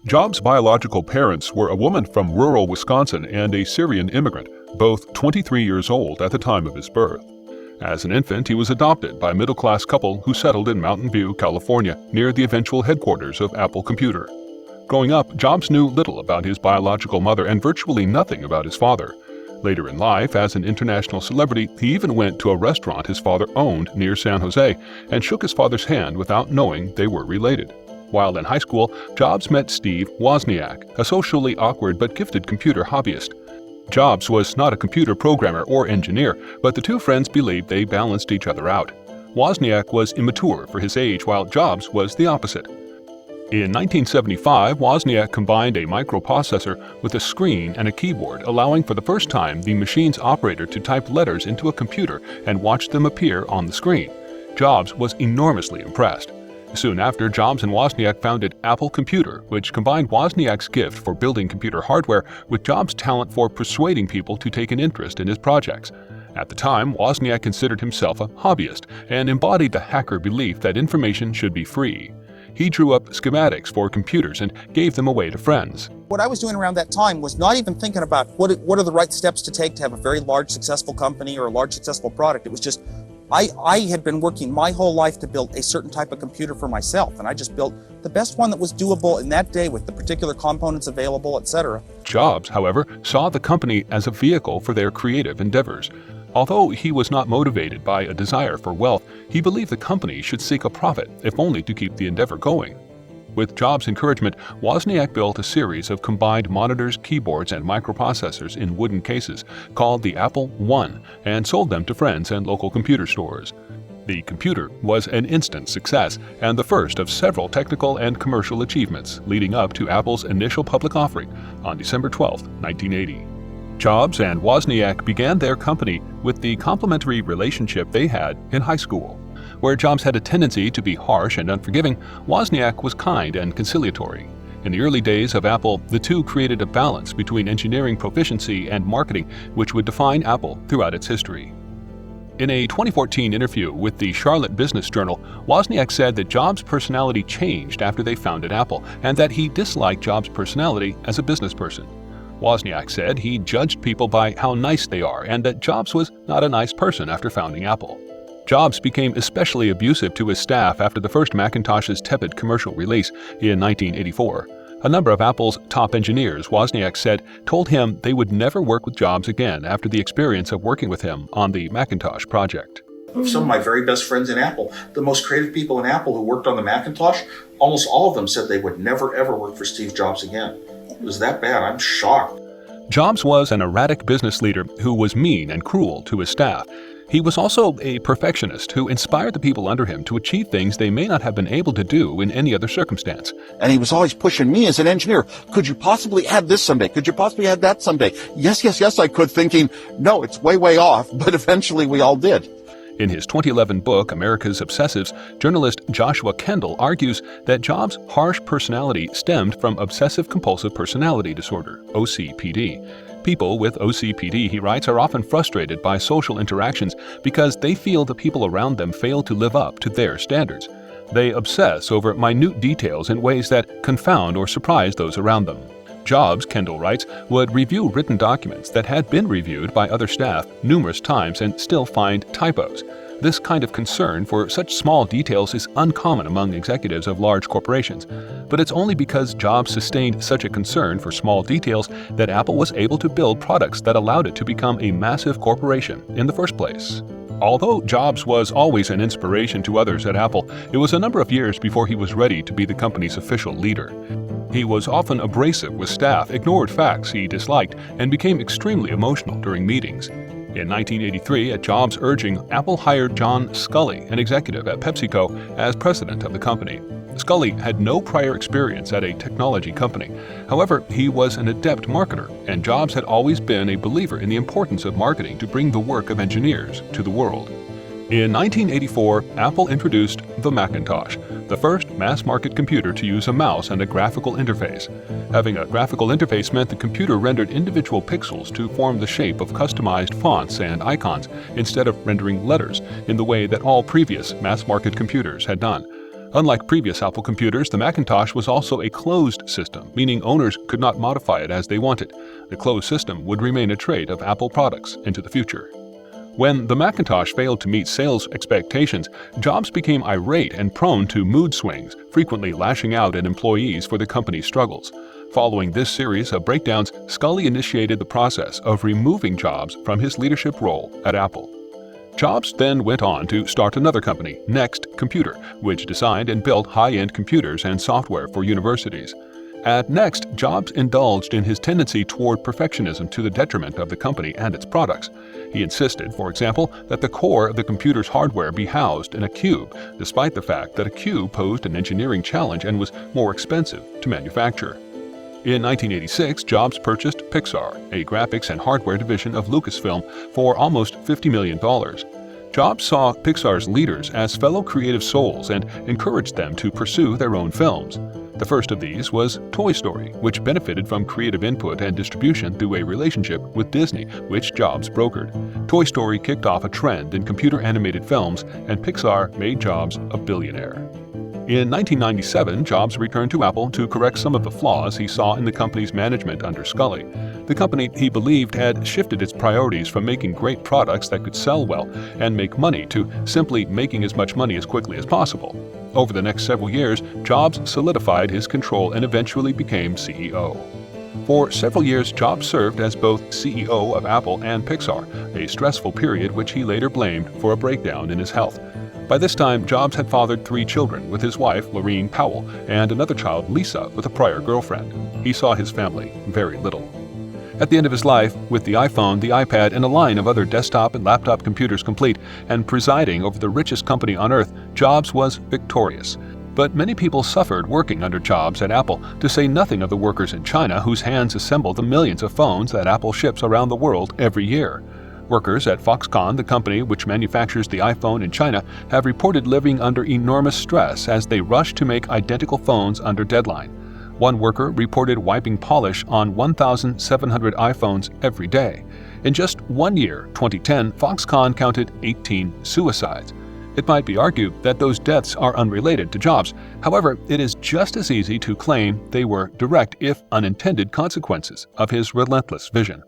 Jobs' biological parents were a woman from rural Wisconsin and a Syrian immigrant, both 23 years old at the time of his birth. As an infant, he was adopted by a middle-class couple who settled in Mountain View, California, near the eventual headquarters of Apple Computer. Growing up, Jobs knew little about his biological mother and virtually nothing about his father. Later in life, as an international celebrity, he even went to a restaurant his father owned near San Jose and shook his father's hand without knowing they were related. While in high school, Jobs met Steve Wozniak, a socially awkward but gifted computer hobbyist. Jobs was not a computer programmer or engineer, but the two friends believed they balanced each other out. Wozniak was immature for his age, while Jobs was the opposite. In 1975, Wozniak combined a microprocessor with a screen and a keyboard, allowing for the first time the machine's operator to type letters into a computer and watch them appear on the screen. Jobs was enormously impressed. Soon after, Jobs and Wozniak founded Apple Computer, which combined Wozniak's gift for building computer hardware with Jobs' talent for persuading people to take an interest in his projects. At the time, Wozniak considered himself a hobbyist and embodied the hacker belief that information should be free. He drew up schematics for computers and gave them away to friends. What I was doing around that time was not even thinking about what are the right steps to take to have a very large successful company or a large successful product. It was just I had been working my whole life to build a certain type of computer for myself, and I just built the best one that was doable in that day with the particular components available, etc. Jobs, however, saw the company as a vehicle for their creative endeavors. Although he was not motivated by a desire for wealth, he believed the company should seek a profit, if only to keep the endeavor going. With Jobs' encouragement, Wozniak built a series of combined monitors, keyboards, and microprocessors in wooden cases called the Apple I and sold them to friends and local computer stores. The computer was an instant success and the first of several technical and commercial achievements leading up to Apple's initial public offering on December 12, 1980. Jobs and Wozniak began their company with the complementary relationship they had in high school. Where Jobs had a tendency to be harsh and unforgiving, Wozniak was kind and conciliatory. In the early days of Apple, the two created a balance between engineering proficiency and marketing, which would define Apple throughout its history. In a 2014 interview with the Charlotte Business Journal, Wozniak said that Jobs' personality changed after they founded Apple, and that he disliked Jobs' personality as a business person. Wozniak said he judged people by how nice they are, and that Jobs was not a nice person after founding Apple. Jobs became especially abusive to his staff after the first Macintosh's tepid commercial release in 1984. A number of Apple's top engineers, Wozniak said, told him they would never work with Jobs again after the experience of working with him on the Macintosh project. Some of my very best friends in Apple, the most creative people in Apple who worked on the Macintosh, almost all of them said they would never ever work for Steve Jobs again. It was that bad. I'm shocked. Jobs was an erratic business leader who was mean and cruel to his staff. He was also a perfectionist who inspired the people under him to achieve things they may not have been able to do in any other circumstance. And he was always pushing me as an engineer. Could you possibly add this someday? Could you possibly add that someday? Yes, I could, thinking, no, it's way off, but eventually we all did. In his 2011 book, America's Obsessives, journalist Joshua Kendall argues that Jobs' harsh personality stemmed from obsessive-compulsive personality disorder, OCPD. People with OCPD, he writes, are often frustrated by social interactions because they feel the people around them fail to live up to their standards. They obsess over minute details in ways that confound or surprise those around them. Jobs, Kendall writes, would review written documents that had been reviewed by other staff numerous times and still find typos. This kind of concern for such small details is uncommon among executives of large corporations, but it's only because Jobs sustained such a concern for small details that Apple was able to build products that allowed it to become a massive corporation in the first place. Although Jobs was always an inspiration to others at Apple, it was a number of years before he was ready to be the company's official leader. He was often abrasive with staff, ignored facts he disliked, and became extremely emotional during meetings. In 1983, at Jobs' urging, Apple hired John Sculley, an executive at PepsiCo, as president of the company. Sculley had no prior experience at a technology company. However, he was an adept marketer, and Jobs had always been a believer in the importance of marketing to bring the work of engineers to the world. In 1984, Apple introduced the Macintosh, the first mass-market computer to use a mouse and a graphical interface. Having a graphical interface meant the computer rendered individual pixels to form the shape of customized fonts and icons, instead of rendering letters in the way that all previous mass-market computers had done. Unlike previous Apple computers, the Macintosh was also a closed system, meaning owners could not modify it as they wanted. The closed system would remain a trait of Apple products into the future. When the Macintosh failed to meet sales expectations, Jobs became irate and prone to mood swings, frequently lashing out at employees for the company's struggles. Following this series of breakdowns, Scully initiated the process of removing Jobs from his leadership role at Apple. Jobs then went on to start another company, Next Computer, which designed and built high-end computers and software for universities. At Next, Jobs indulged in his tendency toward perfectionism to the detriment of the company and its products. He insisted, for example, that the core of the computer's hardware be housed in a cube, despite the fact that a cube posed an engineering challenge and was more expensive to manufacture. In 1986, Jobs purchased Pixar, a graphics and hardware division of Lucasfilm, for almost $50 million. Jobs saw Pixar's leaders as fellow creative souls and encouraged them to pursue their own films. The first of these was Toy Story, which benefited from creative input and distribution through a relationship with Disney, which Jobs brokered. Toy Story kicked off a trend in computer-animated films, and Pixar made Jobs a billionaire. In 1997, Jobs returned to Apple to correct some of the flaws he saw in the company's management under Scully. The company, he believed, had shifted its priorities from making great products that could sell well and make money to simply making as much money as quickly as possible. Over the next several years, Jobs solidified his control and eventually became CEO. For several years, Jobs served as both CEO of Apple and Pixar, a stressful period which he later blamed for a breakdown in his health. By this time, Jobs had fathered 3 children with his wife, Lorene Powell, and another child, Lisa, with a prior girlfriend. He saw his family very little. At the end of his life, with the iPhone, the iPad, and a line of other desktop and laptop computers complete, and presiding over the richest company on earth, Jobs was victorious. But many people suffered working under Jobs at Apple, to say nothing of the workers in China whose hands assemble the millions of phones that Apple ships around the world every year. Workers at Foxconn, the company which manufactures the iPhone in China, have reported living under enormous stress as they rush to make identical phones under deadline. One worker reported wiping polish on 1,700 iPhones every day. In just 1 year, 2010, Foxconn counted 18 suicides. It might be argued that those deaths are unrelated to Jobs. However, it is just as easy to claim they were direct, if unintended, consequences of his relentless vision.